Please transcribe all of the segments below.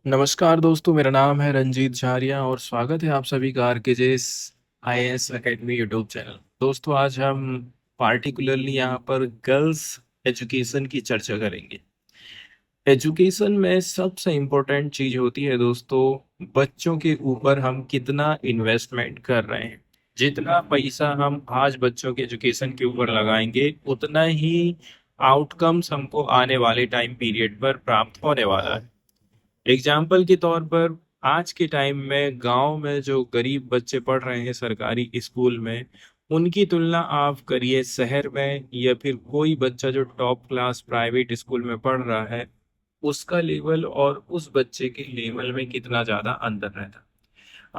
नमस्कार दोस्तों, मेरा नाम है रंजीत झारिया और स्वागत है आप सभी का आरकेजेस आईएएस एकेडमी यूट्यूब चैनल। दोस्तों, आज हम पार्टिकुलरली यहाँ पर गर्ल्स एजुकेशन की चर्चा करेंगे। एजुकेशन में सबसे इम्पोर्टेंट चीज होती है दोस्तों, बच्चों के ऊपर हम कितना इन्वेस्टमेंट कर रहे हैं। जितना पैसा हम आज बच्चों के एजुकेशन के ऊपर लगाएंगे, उतना ही आउटकम्स हमको आने वाले टाइम पीरियड पर प्राप्त होने वाला है। एग्जाम्पल के तौर पर आज के टाइम में गांव में जो गरीब बच्चे पढ़ रहे हैं सरकारी स्कूल में, उनकी तुलना आप करिए शहर में, या फिर कोई बच्चा जो टॉप क्लास प्राइवेट स्कूल में पढ़ रहा है, उसका लेवल और उस बच्चे के लेवल में कितना ज्यादा अंतर रहता है।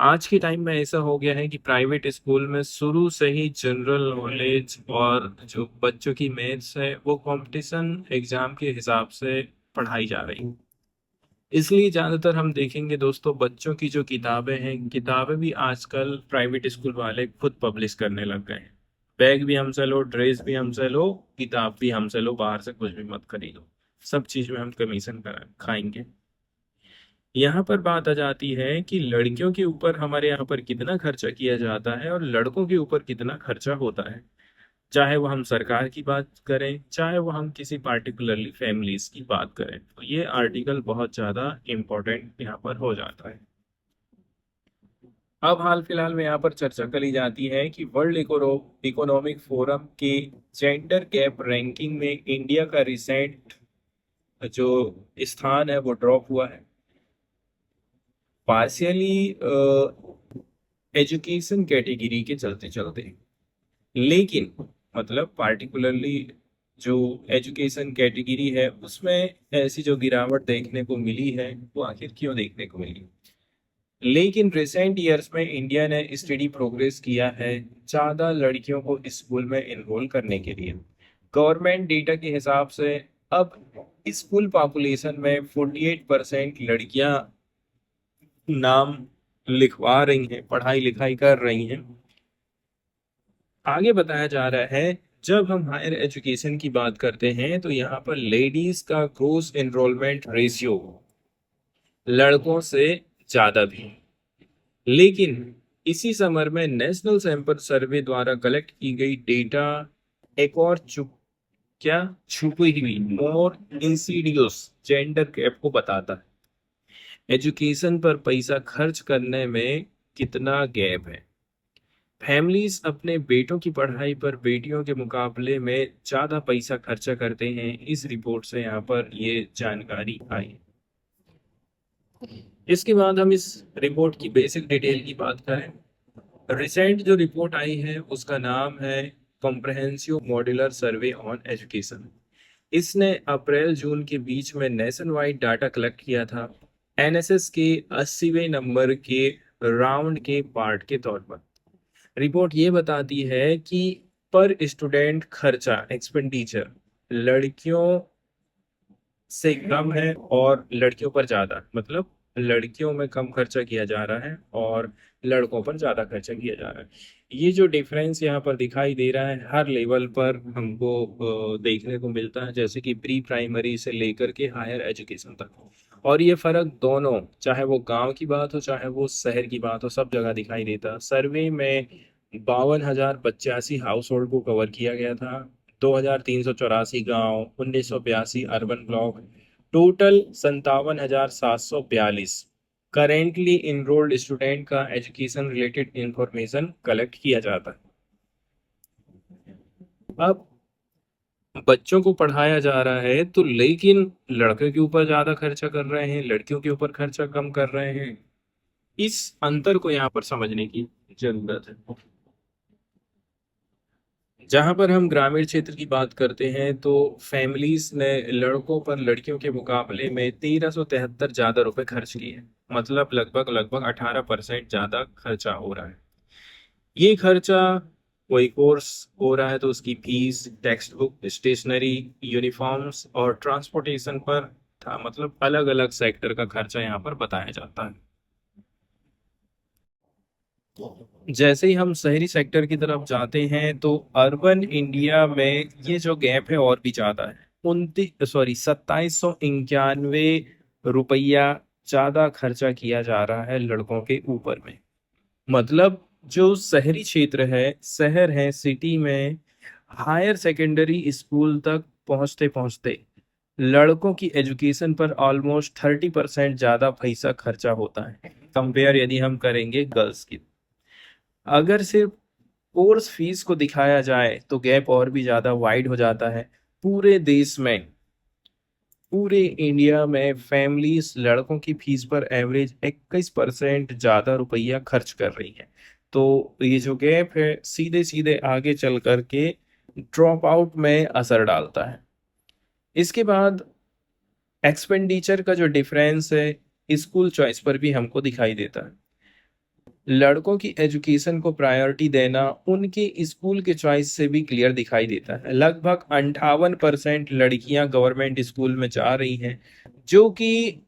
आज के टाइम में ऐसा हो गया है कि प्राइवेट स्कूल में शुरू से ही जनरल नॉलेज और जो बच्चों की मैथ्स है वो कंपटीशन एग्जाम के हिसाब से पढ़ाई जा रही है। इसलिए ज्यादातर हम देखेंगे दोस्तों, बच्चों की जो किताबें हैं, किताबें भी आजकल प्राइवेट स्कूल वाले खुद पब्लिश करने लग गए हैं। बैग भी हमसे लो, ड्रेस भी हमसे लो, किताब भी हमसे लो, बाहर से कुछ भी मत खरीदो। सब चीज में हम कमीशन करा खाएंगे। यहाँ पर बात आ जाती है कि लड़कियों के ऊपर हमारे यहाँ पर कितना खर्चा किया जाता है और लड़कों के ऊपर कितना खर्चा होता है। चाहे वो हम सरकार की बात करें, चाहे वो हम किसी पार्टिकुलरली फैमिलीज की बात करें, तो ये आर्टिकल बहुत ज़्यादा इम्पोर्टेंट यहाँ पर हो जाता है। अब हाल फिलहाल में यहाँ पर चर्चा करी जाती है कि वर्ल्ड इकोनॉमिक फोरम के जेंडर गैप रैंकिंग में इंडिया का रिसेंट जो स्थान है वो ड्रॉप हुआ है। पार्शियली एजुकेशन कैटेगरी के चलते चलते, लेकिन मतलब पार्टिकुलरली जो एजुकेशन कैटेगरी है उसमें ऐसी जो गिरावट देखने को मिली है, वो आखिर क्यों देखने को मिली। लेकिन रिसेंट ईयर्स में इंडिया ने स्टडी प्रोग्रेस किया है ज्यादा लड़कियों को स्कूल में एनरोल करने के लिए। गवर्नमेंट डेटा के हिसाब से अब स्कूल पॉपुलेशन में 48% लड़कियां नाम लिखवा रही हैं, पढ़ाई लिखाई कर रही हैं। आगे बताया जा रहा है, जब हम हायर एजुकेशन की बात करते हैं तो यहाँ पर लेडीज का ग्रोस एनरोलमेंट रेशियो लड़कों से ज्यादा भी। लेकिन इसी समर में नेशनल सैंपल सर्वे द्वारा कलेक्ट की गई डेटा एक और छुपी हुई और इंसीडियस जेंडर गैप को बताता है। एजुकेशन पर पैसा खर्च करने में कितना गैप है। फैमिलीज अपने बेटों की पढ़ाई पर बेटियों के मुकाबले में ज्यादा पैसा खर्चा करते हैं। इस रिपोर्ट से यहाँ पर ये जानकारी आई। इसके बाद हम इस रिपोर्ट की बेसिक डिटेल की बात करें। रिसेंट जो रिपोर्ट आई है उसका नाम है comprehensive modular survey on education. इसने अप्रैल जून के बीच में नेशन वाइड डाटा कलेक्ट किया था, एनएसएस के 80वें नंबर के राउंड के पार्ट के तौर पर। रिपोर्ट ये बताती है कि पर स्टूडेंट खर्चा एक्सपेंडिचर लड़कियों से कम है और लड़कियों पर ज्यादा, मतलब लड़कियों में कम खर्चा किया जा रहा है और लड़कों पर ज्यादा खर्चा किया जा रहा है। ये जो डिफरेंस यहाँ पर दिखाई दे रहा है हर लेवल पर हमको देखने को मिलता है, जैसे कि प्री प्राइमरी से लेकर के हायर एजुकेशन तक। और ये फर्क दोनों, चाहे वो गांव की बात हो चाहे वो शहर की बात हो, सब जगह दिखाई देता है। सर्वे में 52,085 हाउस होल्ड को कवर किया गया था, 2,384 गांव, 1982 urban block, total 57,742 currently enrolled student का एजुकेशन रिलेटेड इंफॉर्मेशन कलेक्ट किया जाता है। अब बच्चों को पढ़ाया जा रहा है तो, लेकिन लड़के के ऊपर ज्यादा खर्चा कर रहे हैं, लड़कियों के ऊपर खर्चा कम कर रहे हैं। इस अंतर को यहाँ पर समझने की जरूरत है। जहां पर हम ग्रामीण क्षेत्र की बात करते हैं तो फैमिलीज ने लड़कों पर लड़कियों के मुकाबले में 1,373 ज्यादा रुपए खर्च किए हैं। मतलब लगभग लगभग 18% ज्यादा खर्चा हो रहा है। ये खर्चा कोई कोर्स हो रहा है तो उसकी fees, textbook, stationery, uniforms और ट्रांसपोर्टेशन पर था। मतलब अलग अलग सेक्टर का खर्चा यहाँ पर बताया जाता है। जैसे ही हम शहरी सेक्टर की तरफ जाते हैं तो अर्बन इंडिया में ये जो गैप है और भी ज्यादा है। 29 सॉरी 2,791 रुपया ज़्यादा खर्चा किया जा रहा है लड़कों के ऊपर में। मतलब जो शहरी क्षेत्र है, शहर है, सिटी में हायर सेकेंडरी स्कूल तक पहुँचते-पहुँचते लड़कों की एजुकेशन पर ऑलमोस्ट 30% ज़्यादा पैसा खर्चा होता है, कंपेयर यदि हम करेंगे गर्ल्स की। अगर सिर्फ कोर्स फीस को दिखाया जाए तो गैप और भी ज़्यादा वाइड हो जाता है। पूरे देश में, पूरे इंडिया में फैमिलीज लड़कों की फीस पर एवरेज 21% ज़्यादा रुपया खर्च कर रही है। तो ये जो गैप है सीधे सीधे आगे चल करके ड्रॉप आउट में असर डालता है। इसके बाद एक्सपेंडिचर का जो डिफरेंस है स्कूल चॉइस पर भी हमको दिखाई देता है। लड़कों की एजुकेशन को प्रायोरिटी देना उनके स्कूल के चॉइस से भी क्लियर दिखाई देता है। लगभग 58% लड़कियां गवर्नमेंट स्कूल में जा रही हैं, जो कि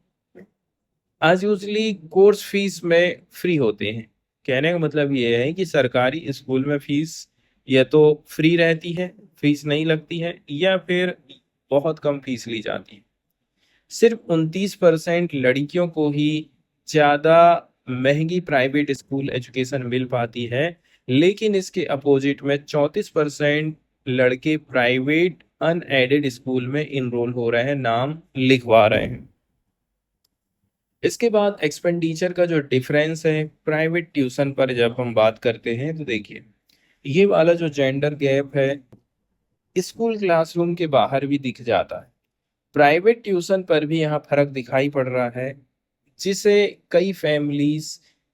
आज यूजली कोर्स फीस में फ्री होते हैं। कहने का मतलब ये है कि सरकारी स्कूल में फीस या तो फ्री रहती है, फीस नहीं लगती है, या फिर बहुत कम फीस ली जाती है। सिर्फ 29% लड़कियों को ही ज़्यादा महंगी प्राइवेट स्कूल एजुकेशन मिल पाती है, लेकिन इसके अपोजिट में 34% लड़के प्राइवेट अनएडेड स्कूल में इनरोल हो रहे हैं, नाम लिखवा रहे हैं। इसके बाद एक्सपेंडिचर का जो डिफरेंस है प्राइवेट ट्यूशन पर जब हम बात करते हैं तो देखिए, ये वाला जो जेंडर गैप है स्कूल क्लासरूम के बाहर भी दिख जाता है। प्राइवेट ट्यूशन पर भी यहाँ फर्क दिखाई पड़ रहा है, जिसे कई फैमिलीज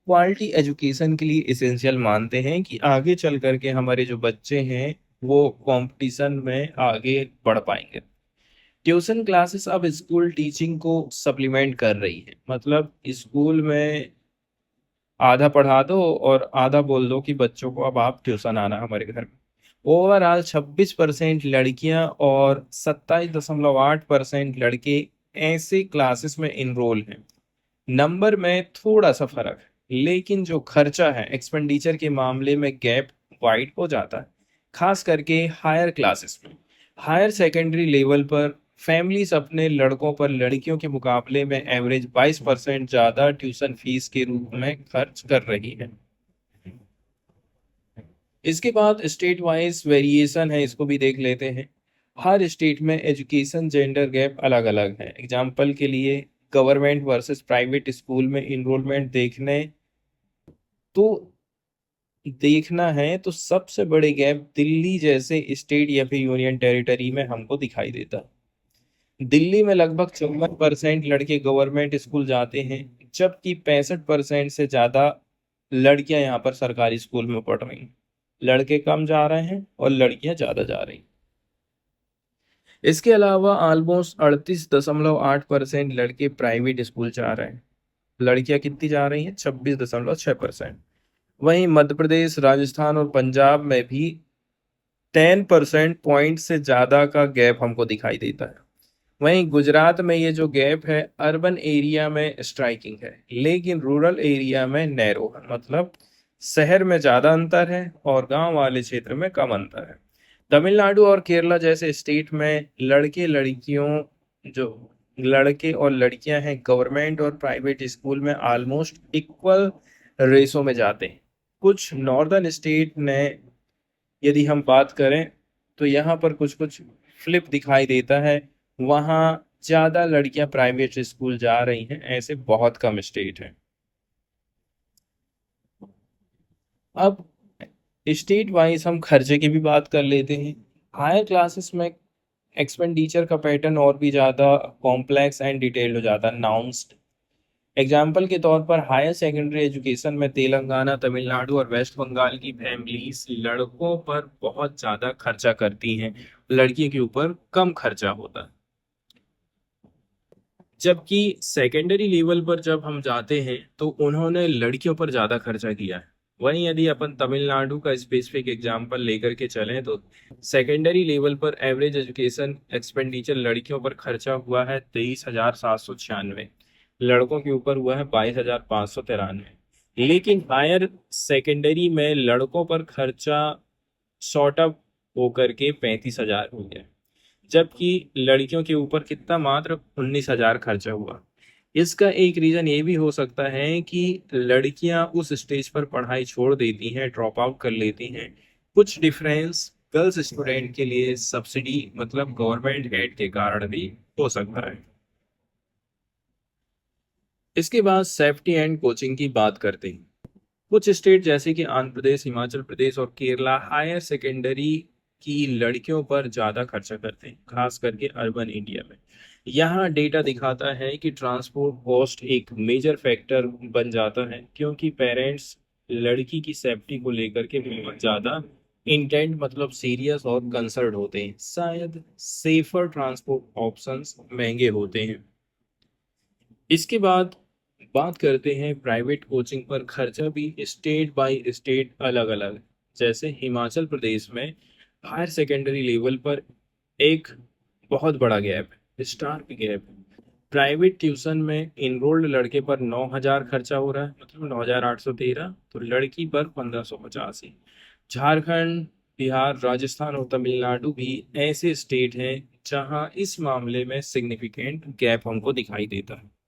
क्वालिटी एजुकेशन के लिए इसेंशियल मानते हैं कि आगे चल करके हमारे जो बच्चे हैं वो कंपटीशन में आगे बढ़ पाएंगे। ट्यूशन क्लासेस अब स्कूल टीचिंग को सप्लीमेंट कर रही है। मतलब स्कूल में आधा पढ़ा दो और आधा बोल दो कि बच्चों को अब आप ट्यूशन आना हमारे घर में। ओवरऑल 26% लड़कियां और 27.8% लड़के ऐसे क्लासेस में इनरोल हैं। नंबर में थोड़ा सा फर्क है, लेकिन जो खर्चा है एक्सपेंडिचर के मामले में गैप वाइड हो जाता है, खास करके हायर क्लासेस में। हायर सेकेंडरी लेवल पर फैमिलीज अपने लड़कों पर लड़कियों के मुकाबले में एवरेज 22% ज़्यादा ट्यूशन फीस के रूप में खर्च कर रही है। इसके बाद स्टेट वाइज वेरिएशन है, इसको भी देख लेते हैं। हर स्टेट में एजुकेशन जेंडर गैप अलग अलग है। एग्जाम्पल के लिए गवर्नमेंट वर्सेस प्राइवेट स्कूल में इनरोलमेंट तो देखना है तो सबसे बड़े गैप दिल्ली जैसे स्टेट या फिर यूनियन टेरिटरी में हमको दिखाई देता है। दिल्ली में लगभग 54% लड़के गवर्नमेंट स्कूल जाते हैं, जबकि 65% से ज्यादा लड़कियां यहाँ पर सरकारी स्कूल में पढ़ रही हैं। लड़के कम जा रहे हैं और लड़कियां ज्यादा जा रही हैं। इसके अलावा ऑलमोस्ट 38.8% लड़के प्राइवेट स्कूल जा रहे हैं। लड़कियां कितनी जा रही हैं? 26.6%। वहीं मध्य प्रदेश, राजस्थान और पंजाब में भी 10% पॉइंट से ज्यादा का गैप हमको दिखाई देता है। वहीं गुजरात में ये जो गैप है अर्बन एरिया में स्ट्राइकिंग है, लेकिन रूरल एरिया में नैरो है। मतलब शहर में ज्यादा अंतर है और गांव वाले क्षेत्र में कम अंतर है। तमिलनाडु और केरला जैसे स्टेट में जो लड़के और लड़कियां हैं गवर्नमेंट और प्राइवेट स्कूल में ऑलमोस्ट इक्वल रेसो में जाते हैं। कुछ नॉर्दर्न स्टेट ने यदि हम बात करें तो यहाँ पर कुछ कुछ फ्लिप दिखाई देता है। वहाँ ज्यादा लड़कियां प्राइवेट स्कूल जा रही हैं, ऐसे बहुत कम स्टेट हैं। अब स्टेट वाइज हम खर्चे की भी बात कर लेते हैं। हायर क्लासेस में एक्सपेंडिचर का पैटर्न और भी ज़्यादा कॉम्प्लेक्स एंड डिटेल्ड हो जाता है, नाउंस्ड। एग्जाम्पल के तौर पर हायर सेकेंडरी एजुकेशन में तेलंगाना, तमिलनाडु और वेस्ट बंगाल की फैमिलीज लड़कों पर बहुत ज़्यादा खर्चा करती हैं, लड़कियों के ऊपर कम खर्चा होता है। जबकि सेकेंडरी लेवल पर जब हम जाते हैं तो उन्होंने लड़कियों पर ज़्यादा खर्चा किया है। वहीं यदि अपन तमिलनाडु का स्पेसिफिक एग्जांपल लेकर के चलें तो सेकेंडरी लेवल पर एवरेज एजुकेशन एक्सपेंडिचर लड़कियों पर खर्चा हुआ है 23,796, लड़कों के ऊपर हुआ है 22,593। लेकिन हायर सेकेंडरी में लड़कों पर खर्चा शॉर्ट अप होकर के 35,000 हो गया, जबकि लड़कियों के ऊपर कितना, मात्र 19,000 खर्चा हुआ। इसका एक रीजन ये भी हो सकता है कि लड़कियां उस स्टेज पर पढ़ाई छोड़ देती हैं, ड्रॉप आउट कर लेती हैं। कुछ डिफरेंस गर्ल्स स्टूडेंट के लिए सब्सिडी मतलब गवर्नमेंट एड के कारण भी हो सकता है। इसके बाद सेफ्टी एंड कोचिंग की बात करते हैं। कुछ स्टेट जैसे कि आंध्र प्रदेश, हिमाचल प्रदेश और केरला हायर सेकेंडरी की लड़कियों पर ज्यादा खर्चा करते हैं, खास करके अर्बन इंडिया में। यहाँ डेटा दिखाता है कि ट्रांसपोर्ट कॉस्ट एक मेजर फैक्टर बन जाता है, क्योंकि पेरेंट्स लड़की की सेफ्टी को लेकर के बहुत ज्यादा इंटेंट मतलब सीरियस और कंसर्न होते हैं। शायद सेफर ट्रांसपोर्ट ऑप्शंस महंगे होते हैं। इसके बाद बात करते हैं प्राइवेट कोचिंग पर। खर्चा भी स्टेट बाय स्टेट अलग अलग। जैसे हिमाचल प्रदेश में हायर सेकेंडरी लेवल पर एक बहुत बड़ा गैप है, स्टार्क गैप। प्राइवेट ट्यूशन में इनरोल्ड लड़के पर 9,000 खर्चा हो रहा है, मतलब 9,813, तो लड़की पर 1,585। झारखंड, बिहार, राजस्थान और तमिलनाडु भी ऐसे स्टेट हैं जहां इस मामले में सिग्निफिकेंट गैप हमको दिखाई देता है।